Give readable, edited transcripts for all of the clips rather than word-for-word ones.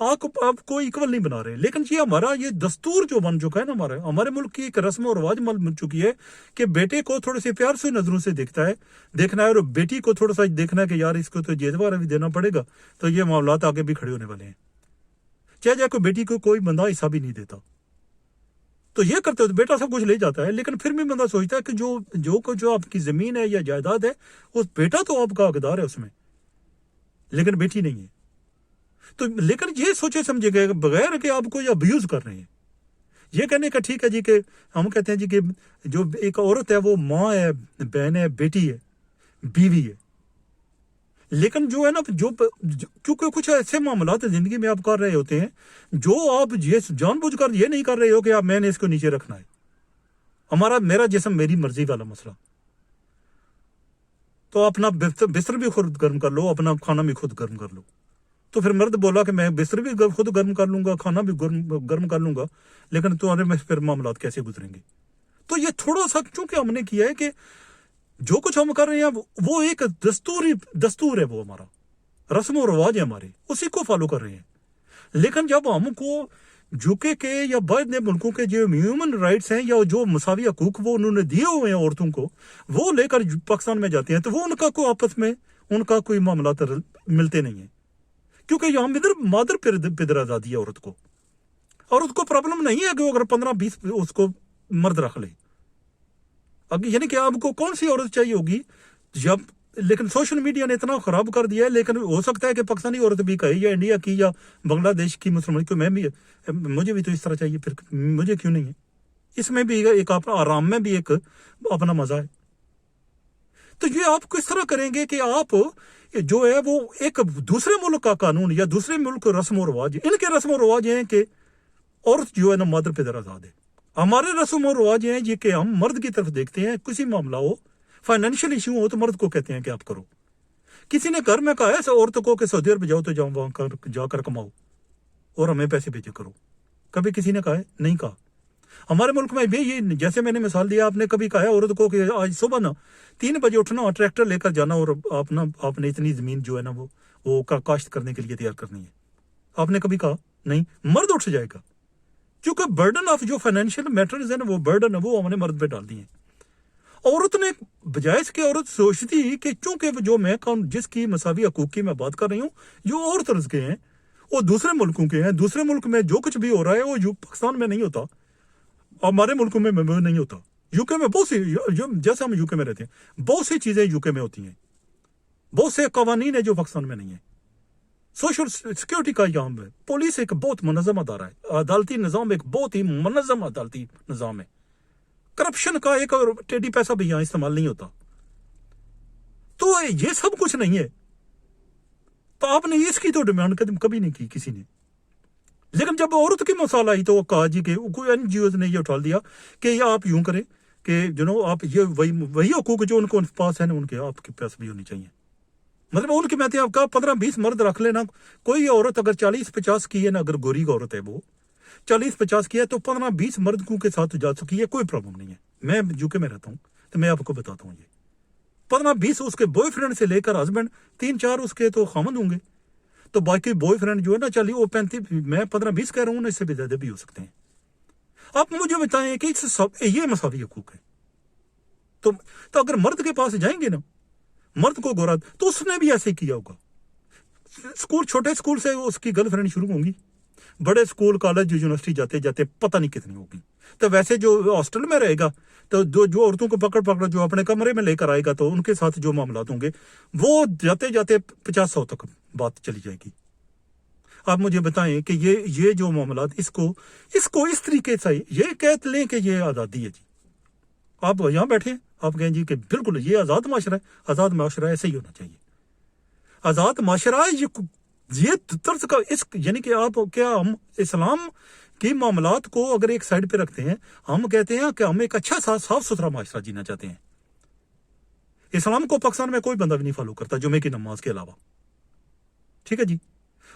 آپ کو ایکول نہیں بنا رہے. لیکن یہ ہمارا یہ دستور جو بن چکا ہے نا ہمارے ملک کی ایک رسم و رواج بن چکی ہے کہ بیٹے کو تھوڑے سے پیار سے نظروں سے دیکھنا ہے اور بیٹی کو تھوڑا سا دیکھنا ہے کہ یار اس کو تو جیتوارا بھی دینا پڑے گا, تو یہ معاملات آگے بھی کھڑے ہونے والے ہیں. چاہے کوئی بیٹی کو کوئی بندہ حصہ بھی نہیں دیتا, تو یہ کرتے ہو تو بیٹا سب کچھ لے جاتا ہے, لیکن پھر بھی بندہ سوچتا ہے کہ جو آپ کی زمین ہے یا جائیداد ہے اس بیٹا تو آپ کا حقدار ہے اس میں, لیکن بیٹی نہیں ہے. تو لیکن یہ سوچے سمجھے گئے بغیر کہ آپ کو یہ ابیوز کر رہے ہیں. یہ کہنے کا ٹھیک ہے جی کہ ہم کہتے ہیں جی کہ جو ایک عورت ہے وہ ماں ہے, بہن ہے, بیٹی ہے, بیوی ہے, لیکن جو ہے نا کیونکہ کچھ ایسے معاملات زندگی میں آپ کر رہے ہوتے ہیں جو آپ یہ جان بوجھ کر یہ نہیں کر رہے ہو کہ میں نے اس کو نیچے رکھنا ہے. میرا جسم میری مرضی والا مسئلہ. تو اپنا بستر بھی خود گرم کر لو, اپنا کھانا بھی خود گرم کر لو. تو پھر مرد بولا کہ میں بستر بھی خود گرم کر لوں گا, کھانا بھی گرم کر لوں گا, لیکن تمہارے میں پھر معاملات کیسے گزریں گے؟ تو یہ تھوڑا سا چونکہ ہم نے کیا ہے کہ جو کچھ ہم کر رہے ہیں وہ ایک دستور ہے, وہ ہمارا رسم و رواج ہے ہمارے, اسی کو فالو کر رہے ہیں. لیکن جب ہم کو یوکے کے یا بعد ملکوں کے جو ہیومن رائٹس ہیں یا جو مساوی حقوق وہ انہوں نے دیے ہوئے ہیں عورتوں کو, وہ لے کر پاکستان میں جاتے ہیں, تو وہ ان کا کوئی آپس میں ان کا کوئی معاملات ملتے نہیں ہیں, کیونکہ یہاں ادھر مادر پدر آزادی ہے. عورت کو پرابلم نہیں ہے کہ وہ اگر 15-20 اس کو مرد رکھ لے, یعنی کہ آپ کو کون سی عورت چاہیے ہوگی جب. لیکن سوشل میڈیا نے اتنا خراب کر دیا ہے, لیکن ہو سکتا ہے کہ پاکستانی عورت بھی کہے یا انڈیا کی یا بنگلہ دیش کی مسلمان کی مجھے بھی تو اس طرح چاہیے, پھر مجھے کیوں نہیں ہے؟ اس میں بھی ایک آرام میں بھی ایک اپنا مزہ ہے. تو یہ آپ کس طرح کریں گے کہ آپ جو ہے وہ ایک دوسرے ملک کا قانون یا دوسرے ملک رسم و رواج, ان کے رسم و رواج ہیں کہ عورت جو ہے نا مادر پدر آزاد ہے. ہمارے رسم و رواج ہیں یہ کہ ہم مرد کی طرف دیکھتے ہیں, کسی معاملہ ہو, فائنینشیل ایشو ہو تو مرد کو کہتے ہیں کہ آپ کرو. کسی نے گھر میں کہا ہے عورت کو کہ سعودی عرب جاؤ تو جاؤ وہاں جا کر کماؤ اور ہمیں پیسے بھیجے کرو, کبھی کسی نے کہا ہے؟ نہیں کہا. ہمارے ملک میں بھی یہ جیسے میں نے مثال دیا, آپ نے کبھی کہا ہے عورت کو کہ آج صبح نا 3 بجے اٹھنا, ٹریکٹر لے کر جانا اور آپ نے اتنی زمین جو ہے نا وہ کاشت کرنے کے لیے تیار کرنی ہے؟ آپ نے کبھی کہا؟ نہیں. مرد اٹھ جائے گا, کیونکہ برڈن آف جو فائنینشیل میٹرز ہیں نا وہ برڈن ہے وہ ہم نے مرد پہ ڈال دی ہیں. عورت نے بجائے اس کے عورت سوچتی کہ چونکہ جو میں جس کی مساوی حقوق کی میں بات کر رہی ہوں, جو اور طرز کے ہیں وہ دوسرے ملکوں کے ہیں, دوسرے ملک میں جو کچھ بھی ہو رہا ہے وہ پاکستان میں نہیں ہوتا, ہمارے ملکوں میں نہیں ہوتا. یوکے میں بہت سی, جیسے ہم یوکے میں رہتے ہیں, بہت سی چیزیں یوکے میں ہوتی ہیں, بہت سے قوانین ہیں جو پاکستان میں نہیں ہیں. سوشل سیکورٹی کا یہاں ہے, پولیس ایک بہت منظم ادارہ ہے, عدالتی نظام ایک بہت ہی منظم عدالتی نظام ہے. کرپشن کا ایک اور ٹیڈی پیسہ بھی یہاں استعمال نہیں ہوتا. تو یہ سب کچھ نہیں ہے, تو آپ نے اس کی تو ڈیمانڈ کبھی نہیں کی کسی نے. لیکن جب عورت کی مسئلہ آئی تو وہ کہا جی کہ کوئی این جی اوز نے یہ اٹھا دیا کہ یہ آپ یوں کریں کہ آپ یہ وہی حقوق جو ان کو پاس ہیں ان کے آپ کے پاس بھی ہونی چاہیے. مطلب ان کے میں آپ کا 15-20 مرد رکھ لینا, کوئی عورت اگر 40-50 کی ہے نا, اگر گوری کی عورت ہے وہ 40-50 کی ہے تو 15-20 مرد کے ساتھ جا سکی ہے, کوئی پرابلم نہیں ہے. میں یوکے میں رہتا ہوں تو میں آپ کو بتاتا ہوں, یہ 15-20 اس کے بوائے فرینڈ سے لے کر ہسبینڈ 3-4 اس کے تو خامند ہوں گے, تو باقی بوائے فرینڈ جو ہے نا چلیے وہ 35, میں 15-20 کہہ رہا ہوں نا, اس سے بھی زیادہ بھی ہو سکتے ہیں. آپ مجھے بتائیں کہ یہ مساوی حقوق ہے. تو اگر مرد کے پاس جائیں گے نا, مرد کو گورا, تو اس نے بھی ایسے کیا ہوگا. چھوٹے اسکول سے اس کی گرل فرینڈ شروع ہوں گی, بڑے اسکول کالج یونیورسٹی جاتے جاتے پتہ نہیں کتنی ہوگی. تو ویسے جو ہاسٹل میں رہے گا تو جو عورتوں کو پکڑ جو اپنے کمرے میں لے کر آئے گا تو ان کے ساتھ جو معاملات ہوں گے وہ جاتے جاتے 50-100 تک بات چلی جائے گی. آپ مجھے بتائیں کہ یہ جو معاملات اس کو اس طریقے سے یہ کہہ لیں کہ یہ آزادی ہے. جی آپ یہاں بیٹھے ہیں, آپ کہیں جی کہ بالکل یہ آزاد معاشرہ ہے. آزاد معاشرہ ایسے ہی ہونا چاہیے. آزاد معاشرہ یہ طرز کا یعنی کہ آپ کیا ہم اسلام کی معاملات کو اگر ایک سائڈ پہ رکھتے ہیں, ہم کہتے ہیں کہ ہم ایک اچھا صاف ستھرا معاشرہ جینا چاہتے ہیں. اسلام کو پاکستان میں کوئی بندہ بھی نہیں فالو کرتا جمعے کی نماز کے علاوہ, ٹھیک ہے جی.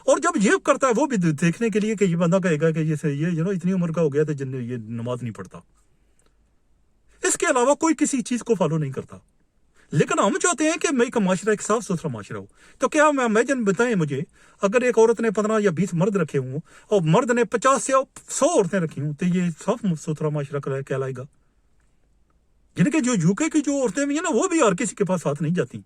اور جب یہ کرتا ہے وہ بھی دیکھنے کے لیے کہ یہ بندہ کہے گا کہ یہ اتنی عمر کا ہو گیا تو یہ نماز نہیں پڑھتا. اس کے علاوہ کوئی کسی چیز کو فالو نہیں کرتا. لیکن ہم چاہتے ہیں کہ ایک معاشرہ ایک صاف ستھرا معاشرہ ہو. تو کیا میں امیجن بتائیں مجھے, اگر ایک عورت نے 15 یا 20 مرد رکھے ہوں اور مرد نے 50 سے 100 عورتیں رکھی ہوں, تو یہ صاف ستھرا معاشرہ کہلائے گا؟ جن کے جو یو کے کی جو عورتیں بھی ہیں نا, وہ بھی ہر کسی کے پاس ساتھ نہیں جاتی.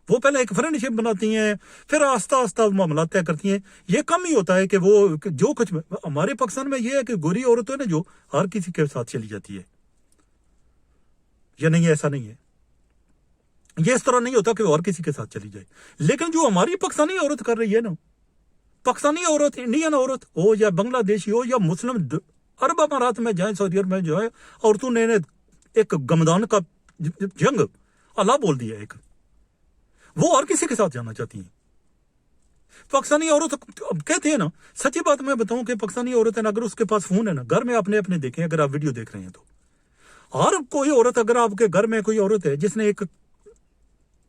وہ پہلے ایک فرینڈ شپ بناتی ہیں, پھر آہستہ آہستہ معاملات طے کرتی ہیں. یہ کم ہی ہوتا ہے کہ وہ جو کچھ ہمارے پاکستان میں یہ ہے کہ گوری عورت ہے نا جو ہر کسی کے ساتھ چلی جاتی ہے. یا نہیں, ایسا نہیں ہے. یہ اس طرح نہیں ہوتا کہ وہ اور کسی کے ساتھ چلی جائے. لیکن جو ہماری پاکستانی عورت کر رہی ہے نا, پاکستانی عورت, انڈین عورت ہو یا بنگلہ دیشی ہو یا مسلم عرب امارات میں جائیں, سعودی عرب میں جو ہے, عورتوں نے ایک گمدان کا جنگ اللہ بول دیا. ایک وہ اور کسی کے ساتھ جانا چاہتی ہیں. پاکستانی عورت کہتے ہیں نا, سچی بات میں بتاؤں کہ پاکستانی عورت ہے نا, اگر اس کے پاس فون ہے نا, گھر میں اپنے دیکھیں, اگر آپ ویڈیو دیکھ رہے ہیں تو, اور کوئی عورت, اگر آپ کے گھر میں کوئی عورت ہے جس نے ایک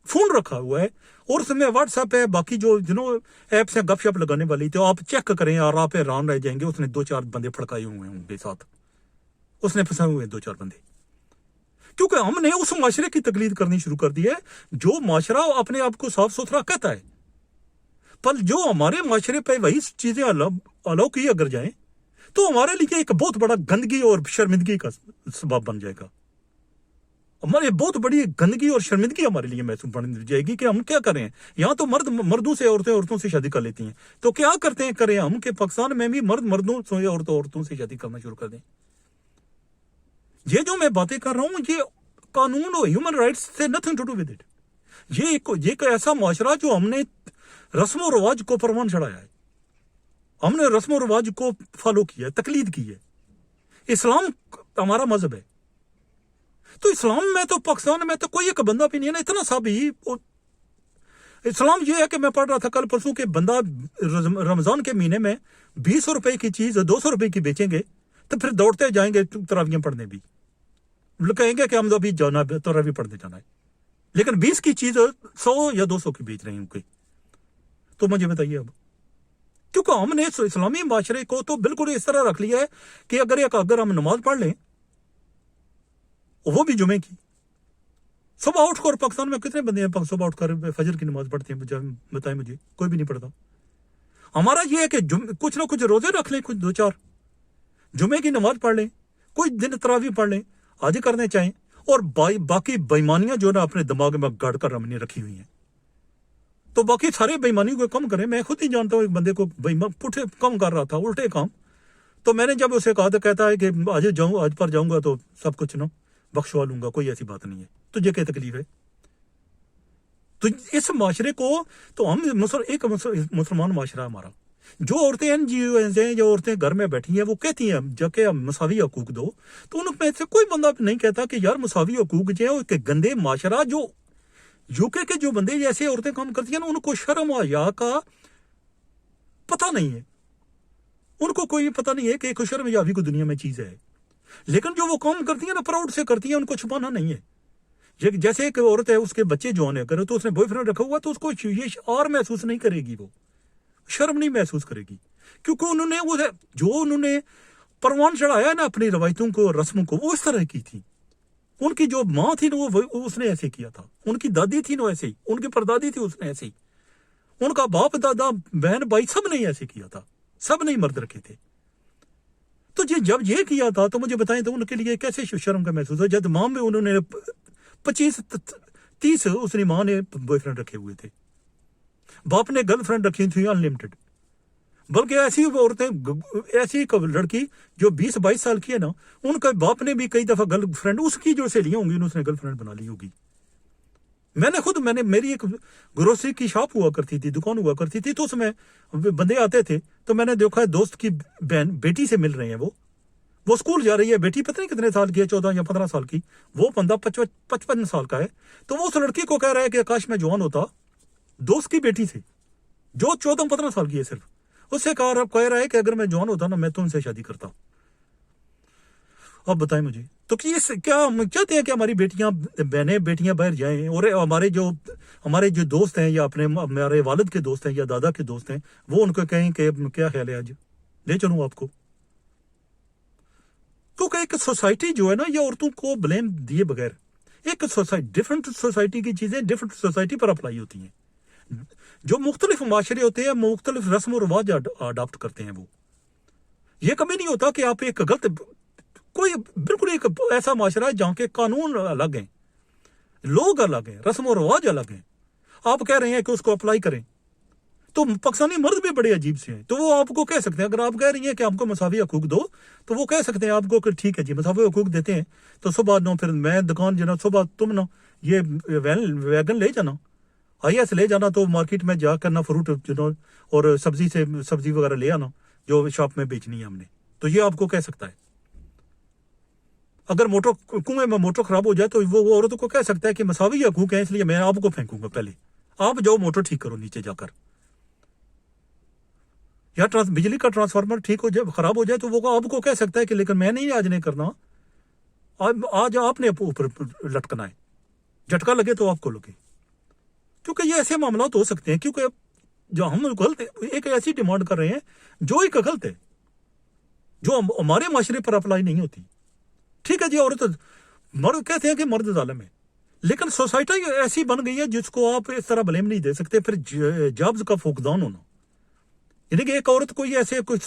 فون رکھا ہوا ہے اور اس میں واٹس ایپ ہے, باقی جو جنہوں ایپس ہیں گپ شپ لگانے والی, تو آپ چیک کریں اور آپ حیران رہ جائیں گے. اس نے 2-4 بندے پھڑکائے ہوئے ہیں ان کے ساتھ, اس نے پھنسائے ہوئے 2-4 بندے. کیونکہ ہم نے اس معاشرے کی تقلید کرنی شروع کر دی ہے جو معاشرہ اپنے آپ کو صاف ستھرا کہتا ہے. پر جو ہمارے معاشرے پہ وہی چیزیں الاؤ کی اگر جائیں تو ہمارے لیے ایک بہت بڑا گندگی اور شرمندگی کا سبب بن جائے گا. ہمارے بہت بڑی گندگی اور شرمندگی ہمارے لیے محسوس بن جائے گی کہ ہم کیا کریں. یہاں تو مرد مردوں سے, عورتوں سے شادی کر لیتی ہیں. تو کیا کریں ہم کہ پاکستان میں بھی مرد مردوں سے, عورتوں سے شادی کرنا شروع کر دیں. یہ جو میں باتیں کر رہا ہوں, یہ قانون اور ہیومن رائٹس سے nothing to do with it. یہ ایک ایسا معاشرہ جو ہم نے رسم و رواج کو پروان چڑھایا ہے, ہم نے رسم و رواج کو فالو کیا ہے, تقلید کی ہے. اسلام ہمارا مذہب ہے, تو اسلام میں تو پاکستان میں تو کوئی ایک بندہ بھی نہیں ہے نا اتنا سا بھی. اسلام یہ ہے کہ میں پڑھ رہا تھا کل پرسوں کہ بندہ رمضان کے مہینے میں 20 روپے کی چیز 200 روپے کی بیچیں گے تو پھر دوڑتے جائیں گے تراویحیں پڑھنے بھی, کہیں گے کہ ہم ابھی جانا تراویح پڑھنے جانا ہے, لیکن 20 کی چیز 100 یا 200 کی بیچ رہے ہیں کوئی. تو مجھے بتائیے اب, کیونکہ ہم نے اسلامی معاشرے کو تو بالکل اس طرح رکھ لیا ہے کہ اگر ہم نماز پڑھ لیں, وہ بھی جمعے کی, صبح اٹھ کر, پاکستان میں کتنے بندے ہیں صبح اٹھ کر فجر کی نماز پڑھتے ہیں؟ بتائیں مجھے, کوئی بھی نہیں پڑھتا. ہمارا یہ ہے کہ کچھ نہ کچھ روزے رکھ لیں, کچھ 2-4 جمعے کی نماز پڑھ لیں, کوئی دن تراویح پڑھ لیں, حج کرنے چاہیں, اور باقی بےمانیاں جو نا اپنے دماغ میں گاڑ کر ہم نے رکھی ہوئی ہیں, تو باقی سارے بےمانی کو کم کریں. میں خود ہی جانتا ہوں ایک بندے کو پٹھے کم کر رہا تھا, الٹے کام. تو میں نے جب اسے کہا تو کہتا ہے کہ آج پر جاؤں گا تو سب کچھ نا بخشوا لوں گا. کوئی ایسی بات نہیں ہے. تجھے کیا تکلیف ہے؟ تو اس معاشرے کو تو ہم ایک مسلمان معاشرہ ہمارا, جو عورتیں NGOs ہیں, جو عورتیں گھر میں بیٹھی ہیں, وہ کہتی ہیں جب کہ مساوی حقوق دو, تو ان میں سے کوئی بندہ نہیں کہتا کہ یار مساوی حقوق جو ہے, کہ گندے معاشرہ جو UK کے جو بندے جیسے عورتیں کام کرتی ہیں نا, ان کو شرم و حیا کا پتہ نہیں ہے. ان کو کوئی پتہ نہیں ہے کہ ایک شرم حیا بھی کوئی دنیا میں چیز ہے. لیکن جو وہ کام کرتی ہیں نا, پراؤڈ سے کرتی ہیں, ان کو چھپانا نہیں ہے. جیسے ایک عورت ہے, اس کے بچے جوان ہے, کرے تو اس نے بوائے فرینڈ رکھا ہوا, تو اس کو یہ اور محسوس نہیں کرے گی, وہ شرم نہیں محسوس کرے گی, کیونکہ انہوں نے پروان چڑھایا نا اپنی روایتوں کو, رسموں کو, وہ اس طرح کی تھی. ان کی جو ماں تھی نا, وہ اس نے ایسے کیا تھا. ان کی دادی تھی نا ایسے ہی, ان کی پردادی تھی, اس نے ایسے ہی. ان کا باپ دادا بہن بھائی سب نے ایسے کیا تھا, سب نے مرد رکھے تھے. تو جب یہ کیا تھا تو مجھے بتائیں تو ان کے لیے کیسے شرم کا محسوس ہو, جب ماں میں انہوں نے 25-30 اس نے ماں نے بوائے فرینڈ رکھے ہوئے تھے, باپ نے گرل فرینڈ رکھی تھی انلمیٹڈ. بلکہ ایسی عورتیں, ایسی لڑکی جو 20-22 سال کی ہے نا, ان کا باپ نے بھی کئی دفعہ گرل فرینڈ, اس کی جو سہیلیاں ہوں گی اس نے گرل فرینڈ بنا لی ہوگی. میری ایک گروسری کی شاپ ہوا کرتی تھی, دکان ہوا کرتی تھی, تو اس میں بندے آتے تھے, تو میں نے دیکھا دوست کی بہن بیٹی سے مل رہے ہیں, وہ اسکول جا رہی ہے, بیٹی پتہ نہیں کتنے سال کی ہے, 14 یا 15 سال کی, وہ بندہ 55 سال کا ہے. تو وہ اس لڑکی کو کہہ رہا ہے کہ کاش میں جوان ہوتا, دوست کی بیٹی سے جو 14-15 سال کی ہے صرف, اس سے کہہ رہا ہے کہ اگر میں جوان ہوتا نا میں تم سے شادی کرتا. اب بتائیں مجھے, تو کیا ہم چاہتے ہیں کہ ہماری بیٹیاں باہر جائیں, اور ہمارے جو دوست ہیں, یا ہمارے والد کے دوست ہیں, یا دادا کے دوست ہیں, وہ ان کو کہیں کہ کیا خیال ہے آج لے چلوں آپ کو. کیونکہ ایک سوسائٹی جو ہے نا, یہ عورتوں کو بلیم دیے بغیر, ایک سوسائٹی ڈفرینٹ سوسائٹی کی چیزیں ڈفرینٹ سوسائٹی پر اپلائی ہوتی ہیں. جو مختلف معاشرے ہوتے ہیں مختلف رسم و رواج اڈاپٹ کرتے ہیں. وہ یہ کبھی نہیں ہوتا کہ آپ ایک غلط کوئی بالکل ایک ایسا معاشرہ ہے جہاں کے قانون الگ ہیں, لوگ الگ ہیں, رسم و رواج الگ ہیں. آپ کہہ رہے ہیں کہ اس کو اپلائی کریں, تو پاکستانی مرد بھی بڑے عجیب سے ہیں. تو وہ آپ کو کہہ سکتے ہیں, اگر آپ کہہ رہی ہیں کہ ہم کو مساوی حقوق دو, تو وہ کہہ سکتے ہیں آپ کو کہ ٹھیک ہے جی مساوی حقوق دیتے ہیں, تو صبح نو پھر میں دکان جو نا صبح تم نا یہ ویگن لے جانا, آئی ایس لے جانا, تو مارکیٹ میں جا کر نا فروٹ جو نا اور سبزی وغیرہ لے آنا جو شاپ میں بیچنی ہے ہم نے. تو یہ آپ کو کہہ سکتا ہے. اگر کنویں میں موٹر خراب ہو جائے تو وہ عورت کو کہہ سکتا ہے کہ مساوی حقوق ہیں, اس لیے میں آپ کو پھینکوں گا, پہلے آپ جاؤ موٹر ٹھیک کرو نیچے جا کر. یا بجلی کا ٹرانسفارمر ٹھیک ہو جائے خراب ہو جائے تو وہ آپ کو کہہ سکتا ہے کہ لیکن میں نہیں آج نہیں کرنا, آج آپ نے اوپر لٹکنا ہے, جھٹکا لگے تو آپ کو لگے. کیونکہ یہ ایسے معاملات ہو سکتے ہیں, کیونکہ جو ہم غلط ایک ایسی ڈیمانڈ کر رہے ہیں جو ایک غلط ہے, جو ہمارے معاشرے پر اپلائی نہیں ہوتی. ٹھیک ہے جی, عورت مرد کہتے ہیں کہ مرد ظالم ہے, لیکن سوسائٹی ایسی بن گئی ہے جس کو آپ اس طرح بلیم نہیں دے سکتے. پھر جابز کا فقدان ہونا, یعنی کہ ایک عورت کوئی ایسے کوئی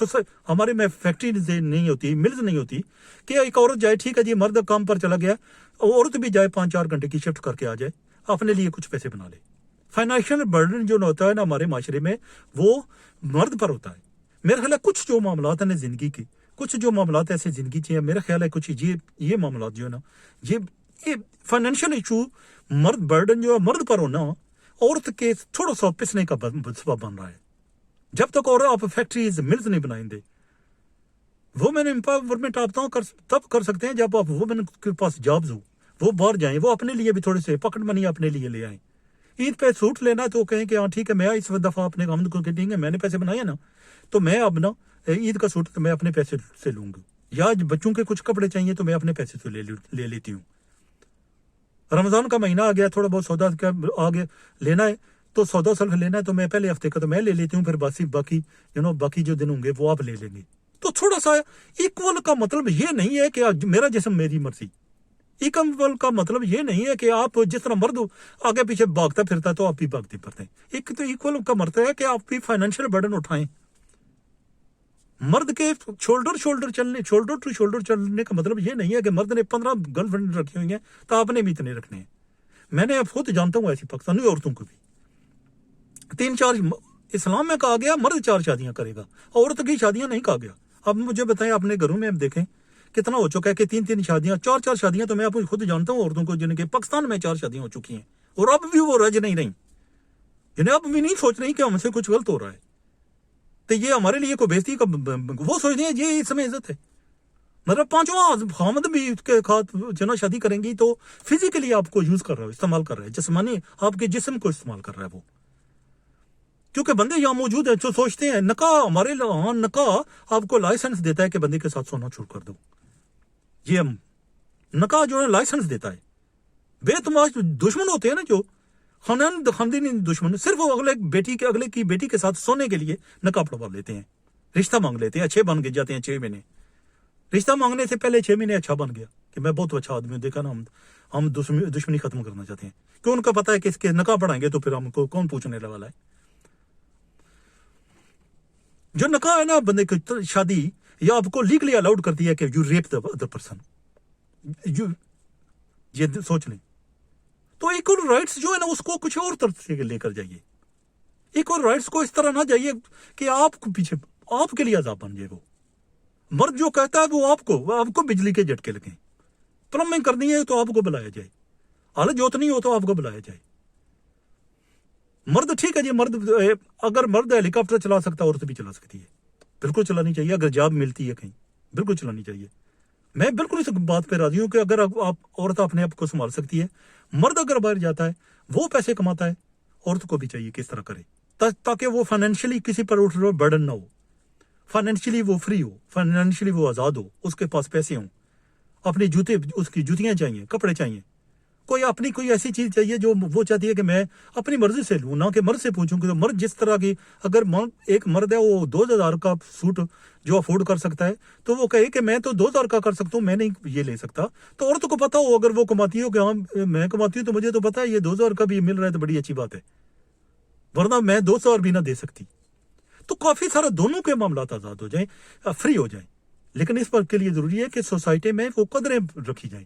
ہمارے میں فیکٹری نہیں ہوتی, ملز نہیں ہوتی کہ ایک عورت جائے, ٹھیک ہے جی مرد کام پر چلا گیا, عورت بھی جائے 5-4 گھنٹے کی شفٹ کر کے آ جائے, اپنے لیے کچھ پیسے بنا لے. فائنینشیل برڈن جو ہوتا ہے نا ہمارے معاشرے میں وہ مرد پر ہوتا ہے. میرا خیال ہے کچھ جو معاملات ہیں زندگی کے, کچھ جو معاملات ایسے زندگی کے ہیں, میرا خیال ہے کچھ یہ معاملات جو ہے نا یہ فائنینشیل ایشو مرد برڈن جو ہے مرد پر ہونا عورت کے تھوڑا سا پسنے کا سبب بن رہا ہے. جب تک اور آپ فیکٹریز ملز نہیں بنائیں گے, وومن امپاورمنٹ آپ تب کر سکتے ہیں جب آپ وومن کے پاس جابز ہو, وہ باہر جائیں, وہ اپنے لیے بھی تھوڑے سے پاکٹ منی اپنے لیے لے آئیں. عید پہ سوٹ لینا ہے تو کہیں کہ ہاں ٹھیک ہے, میں اس دفعہ اپنے آمد کو کہیں گے میں نے پیسے بنائے نا, تو میں اب نا عید کا سوٹ میں اپنے پیسے سے لوں گا, یا بچوں کے کچھ کپڑے چاہیے تو میں اپنے پیسے سے لے لیتی ہوں. رمضان کا مہینہ آ گیا, تھوڑا بہت سودا آگے لینا ہے, تو سودا سلف لینا ہے تو میں پہلے ہفتے کا تو میں لے لیتی ہوں, پھر باقی جو دن ہوں گے وہ آپ لے لیں گے. تو تھوڑا سا ایکول کا مطلب یہ نہیں ہے کہ میرا جسم میری مرضی. ایکول کا مطلب یہ نہیں ہے کہ آپ جس طرح مرد آگے پیچھے بھاگتا پھرتا ہے تو آپ بھی بھاگتے پھرتے ہیں. ایک تو ایکول کا مطلب ہے کہ آپ بھی فائنینشیل برڈن اٹھائیں. مرد کے شولڈر ٹو شولڈر چلنے کا مطلب یہ نہیں ہے کہ مرد نے 15 گرل فرینڈ رکھی ہوئی ہیں تو آپ نے بھی اتنے رکھنے ہیں. میں نے خود جانتا ہوں ایسی پاکستانی عورتوں کو بھی 3-4 اسلام میں کہا گیا مرد 4 شادیاں کرے گا, عورت کی شادیاں نہیں کہا گیا. اب مجھے بتائیں اپنے گھروں میں دیکھیں کتنا ہو چکا ہے کہ 3 شادیاں 4 شادیاں, تو میں آپ خود جانتا ہوں عورتوں کو جن کے پاکستان میں 4 شادیاں ہو چکی ہیں اور اب بھی وہ رج نہیں رہی, جنہیں اب بھی نہیں سوچ رہی کہ ہم سے کچھ غلط ہو رہا ہے. تو یہ ہمارے لیے کوئی بےزتی کا وہ سوچتے ہیں یہ اس میں عزت ہے. مطلب 5واں خامد بھی اس کے ساتھ جنا شادی کریں گی تو فزیکلی آپ کو یوز کر رہا ہے, استعمال کر رہا ہے, جسمانی آپ کے جسم کو استعمال کر رہا ہے وہ. کیونکہ بندے یہاں موجود ہیں جو سوچتے ہیں نکاح ہمارے ہاں نکاح آپ کو لائسنس دیتا ہے کہ بندے کے ساتھ سونا شروع کر دو. یہ نکاح جو ہے لائسنس دیتا ہے. بے تماش دشمن ہوتے ہیں نا جو خاندانی دشمن, صرف وہ اگلے کی بیٹی کے ساتھ سونے کے لیے نکاح پڑھوا لیتے ہیں, رشتہ مانگ لیتے ہیں. 6 بن کے جاتے ہیں 6 مہینے, رشتہ مانگنے سے پہلے 6 مہینے اچھا بن گیا کہ میں بہت اچھا آدمی ہوں, دیکھا نا ہم دشمنی ختم کرنا چاہتے ہیں, کیوں ان کا پتا ہے کہ اس کے نکاح پڑھائیں گے تو پھر ہم کو کون پوچھنے والا ہے. جو نکاح ہے نا بندے کی شادی یا آپ کو لیگلی الاؤڈ کرتی ہے کہ you rape the other person, یہ سوچ لیں. تو ایکول رائٹس جو ہے نا اس کو کچھ اور طرف سے لے کر جائیے. ایکول رائٹس کو اس طرح نہ جائیے کہ آپ کو پیچھے آپ کے لیے عذاب بن جائے. وہ مرد جو کہتا ہے وہ آپ کو بجلی کے جھٹکے لگیں, پلمبنگ کرنی ہے تو آپ کو بلایا جائے, حالت جوتنی ہو تو آپ کو بلایا جائے. مرد ٹھیک ہے جی, اگر مرد ہیلی کاپٹر چلا سکتا ہے عورت بھی چلا سکتی ہے, بالکل چلانی چاہیے. اگر جاب ملتی ہے کہیں بالکل چلانی چاہیے. میں بالکل اس بات پہ راضی ہوں کہ اگر آپ عورت اپنے آپ کو سنبھال سکتی ہے, مرد اگر باہر جاتا ہے وہ پیسے کماتا ہے, عورت کو بھی چاہیے کس طرح کرے تاکہ وہ فائنینشلی کسی پر اٹھ رہا برڈن نہ ہو, فائنینشلی وہ فری ہو, فائنینشلی وہ آزاد ہو, اس کے پاس پیسے ہوں, اپنے اس کی جوتیاں چاہیے, کپڑے چاہیے, کوئی اپنی کوئی ایسی چیز چاہیے جو وہ چاہتی ہے کہ میں اپنی مرضی سے لوں، نہ کہ مرد سے پوچھوں. کہ مرد جس طرح کی، اگر ایک مرد ہے وہ 2000 کا سوٹ جو افورڈ کر سکتا ہے تو وہ کہے کہ میں تو 2000 کا کر سکتا ہوں، میں نہیں یہ لے سکتا. تو عورت کو پتا ہو اگر وہ کماتی ہو کہ ہاں میں کماتی ہوں تو مجھے تو پتا ہے یہ 2000 کا بھی مل رہا ہے تو بڑی اچھی بات ہے، ورنہ میں 200 بھی نہ دے سکتی. تو کافی سارا دونوں کے معاملات آزاد ہو جائیں، فری ہو جائیں. لیکن اس بات کے لیے ضروری ہے کہ سوسائٹی میں وہ قدریں رکھی جائیں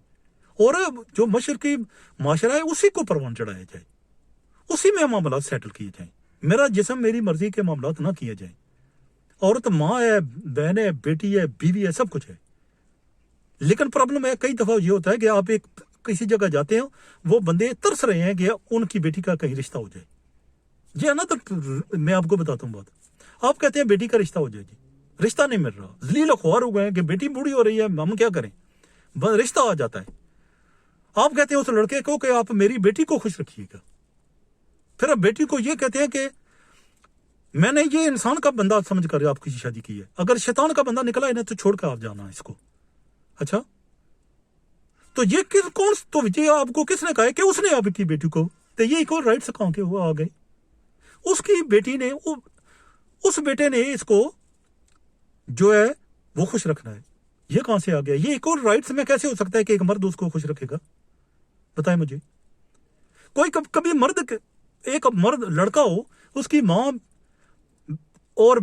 اور جو مشرقی معاشرہ ہے اسی کو پروان چڑھایا جائے، اسی میں معاملات سیٹل کیے جائیں. میرا جسم میری مرضی کے معاملات نہ کیے جائیں. عورت ماں ہے، بہن ہے، بیٹی ہے، بیوی ہے، سب کچھ ہے. لیکن پرابلم ہے کئی دفعہ یہ ہوتا ہے کہ آپ ایک کسی جگہ جاتے ہیں، وہ بندے ترس رہے ہیں کہ ان کی بیٹی کا کہیں رشتہ ہو جائے. جی ہے نا، تو میں آپ کو بتاتا ہوں بات. آپ کہتے ہیں بیٹی کا رشتہ ہو جائے، جی رشتہ نہیں مل رہا، ذلیل و خوار ہو گئے ہیں کہ بیٹی بوڑھی ہو رہی ہے، ہم کیا کریں، بس رشتہ آ جاتا ہے. آپ کہتے ہیں اس لڑکے کو کہ آپ میری بیٹی کو خوش رکھیے گا، پھر آپ بیٹی کو یہ کہتے ہیں کہ میں نے یہ انسان کا بندہ سمجھ کر آپ کی شادی کی ہے، اگر شیطان کا بندہ نکلا ہے نا تو چھوڑ کر آپ جانا اس کو. اچھا تو یہ کون تو یہ آپ کو کس نے کہا ہے کہ اس نے آپ کی بیٹی کو، تو یہ ایک اور رائٹ کہاں کے وہ آ گئے. اس کی بیٹی نے، اس بیٹے نے اس کو جو ہے وہ خوش رکھنا ہے. یہ کہاں سے آ گیا؟ یہ ایک اور رائٹس میں کیسے ہو سکتا ہے کہ ایک مرد اس کو خوش رکھے گا؟ بتائیں مجھے. کوئی کبھی ایک مرد لڑکا ہو، اس کی ماں اور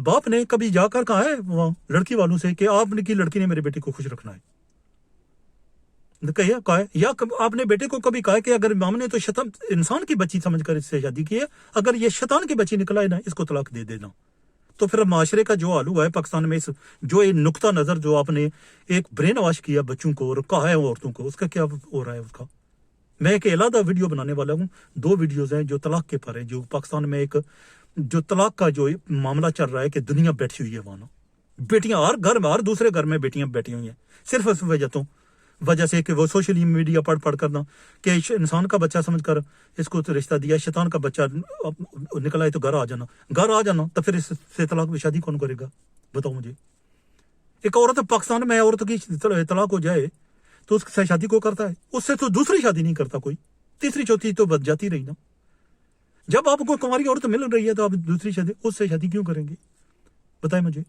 باپ نے کبھی جا کر کہا ہے وہاں لڑکی والوں سے کہ آپ کی لڑکی نے میرے بیٹے کو خوش رکھنا ہے؟ کہا ہے؟ یا آپ نے بیٹے کو کبھی کہا ہے کہ اگر امام نے تو شیطان انسان کی بچی سمجھ کر اس سے شادی کی ہے، اگر یہ شیطان کی بچی نکلا ہے نا اس کو طلاق دے دینا. تو پھر معاشرے کا جو حال ہوا ہے پاکستان میں، جو ایک نقطہ نظر جو آپ نے ایک برین واش کیا بچوں کو اور کہا ہے عورتوں کو، اس کا کیا ہو رہا ہے؟ اس کا میں ایک علیحدہ ویڈیو بنانے والا ہوں. 2 ویڈیوز ہیں جو طلاق کے پر ہیں، جو پاکستان میں ایک جو طلاق کا جو معاملہ چل رہا ہے کہ دنیا بیٹھی ہوئی ہے وہاں، بیٹیاں ہر گھر میں، ہر دوسرے گھر میں بیٹیاں بیٹھی ہوئی ہیں، صرف اس وجہ سے کہ وہ سوشل میڈیا پڑھ کرنا کہ انسان کا بچہ سمجھ کر اس کو رشتہ دیا، شیطان کا بچہ نکلا ہے تو گھر آ جانا. تو پھر اس سے طلاق میں شادی کون کرے گا؟ بتاؤ مجھے. ایک عورت پاکستان میں عورت کی طلاق ہو جائے تو اس سے شادی کو کرتا ہے، اس سے تو دوسری شادی نہیں کرتا کوئی، تیسری چوتھی تو بچ جاتی رہی نا. جب آپ کو کماری عورت مل رہی ہے تو آپ دوسری شادی اس سے شادی کیوں کریں گے؟ بتائیں مجھے.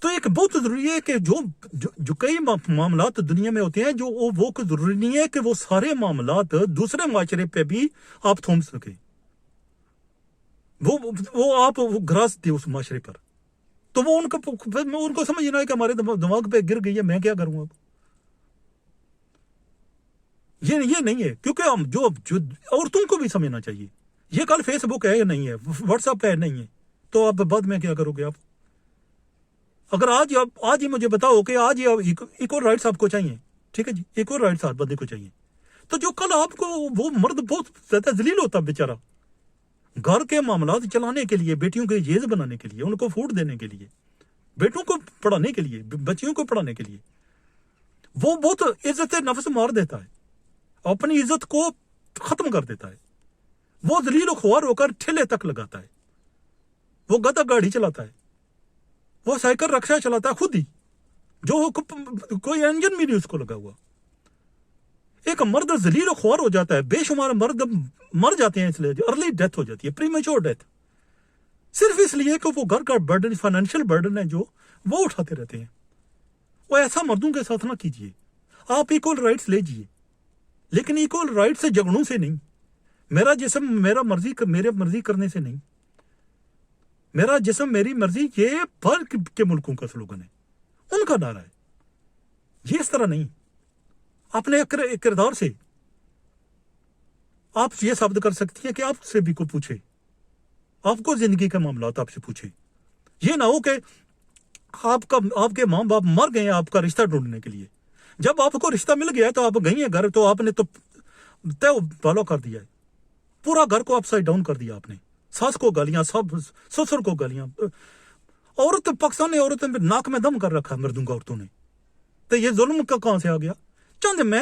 تو ایک بہت ضروری ہے کہ جو کئی معاملات دنیا میں ہوتے ہیں جو وہ ضروری نہیں ہے کہ وہ سارے معاملات دوسرے معاشرے پہ بھی آپ تھوم سکیں، وہ آپ گراس دے اس معاشرے پر. تو وہ ان کو سمجھنا ہے کہ ہمارے دماغ پہ گر گئی ہے، میں کیا کروں اب. یہ نہیں ہے، کیونکہ ہم جو عورتوں کو بھی سمجھنا چاہیے. یہ کل فیس بک ہے یا نہیں ہے، واٹس ایپ ہے نہیں ہے، تو آپ بعد میں کیا کرو گے؟ آپ اگر آج ہی مجھے بتاؤ کہ آج ہی ایک اور رائٹس آپ کو چاہیے، ٹھیک ہے جی، ایک اور رائٹس آپ بندے کو چاہیے، تو جو کل آپ کو وہ مرد بہت زیادہ ذلیل ہوتا بیچارہ، گھر کے معاملات چلانے کے لیے، بیٹیوں کے جیز بنانے کے لیے، ان کو فوڈ دینے کے لیے، بیٹوں کو پڑھانے کے لیے، بچیوں کو پڑھانے کے لیے، وہ بہت عزت نفس مار دیتا ہے، اپنی عزت کو ختم کر دیتا ہے. وہ ذلیل و خوار ہو کر ٹھیلے تک لگاتا ہے، وہ گدا گاڑی چلاتا ہے، وہ سائیکل رکشا چلاتا ہے خود ہی، جو کوئی انجن بھی نہیں اس کو لگا ہوا. ایک مرد ذلیل و خوار ہو جاتا ہے، بے شمار مرد مر جاتے ہیں، اس لیے ارلی ڈیتھ ہو جاتی ہے، پری میچور ڈیتھ، صرف اس لیے کہ وہ گھر کا برڈن، فائنینشیل برڈن ہے جو وہ اٹھاتے رہتے ہیں. وہ ایسا مردوں کے ساتھ نہ کیجیے. آپ ایکول رائٹس لیجیے، لیکن ایکول رائٹ سے جھگڑوں سے نہیں. میرا جسم میرے مرضی کرنے سے نہیں. میرا جسم میری مرضی، یہ باہر کے ملکوں کا سلوگن ہے، ان کا نعرہ ہے. یہ اس طرح نہیں. اپنے کردار سے آپ یہ ثابت کر سکتی ہیں کہ آپ سے بھی کو پوچھے، آپ کو زندگی کے معاملات آپ سے پوچھے. یہ نہ ہو کہ آپ کے ماں باپ مر گئے ہیں آپ کا رشتہ ڈھونڈنے کے لیے. جب آپ کو رشتہ مل گیا ہے تو آپ گئی ہیں گھر، تو آپ نے تو طے بالا کر دیا ہے، پورا گھر کو اپ سائڈ ڈاؤن کر دیا آپ نے. ساس کو گالیاں، سب سسر کو گالیاں. عورت پاکستان نے عورتوں پہ ناک میں دم کر رکھا ہے مردوں کا، عورتوں نے. تو یہ ظلم کا کہاں سے آ گیا؟ چند میں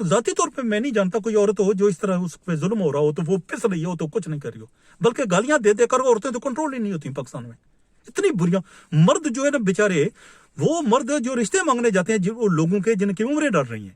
ذاتی طور پہ میں نہیں جانتا کوئی عورت ہو جو اس طرح اس پہ ظلم ہو رہا ہو تو وہ پس رہی ہو تو کچھ نہیں کر رہی ہو، بلکہ گالیاں دے دے کر عورتیں تو کنٹرول ہی نہیں ہوتی پاکستان میں. اتنی بریاں. مرد جو ہے نا بیچارے، وہ مرد جو رشتے مانگنے جاتے ہیں وہ لوگوں کے جن کی عمریں ڈر رہی ہیں،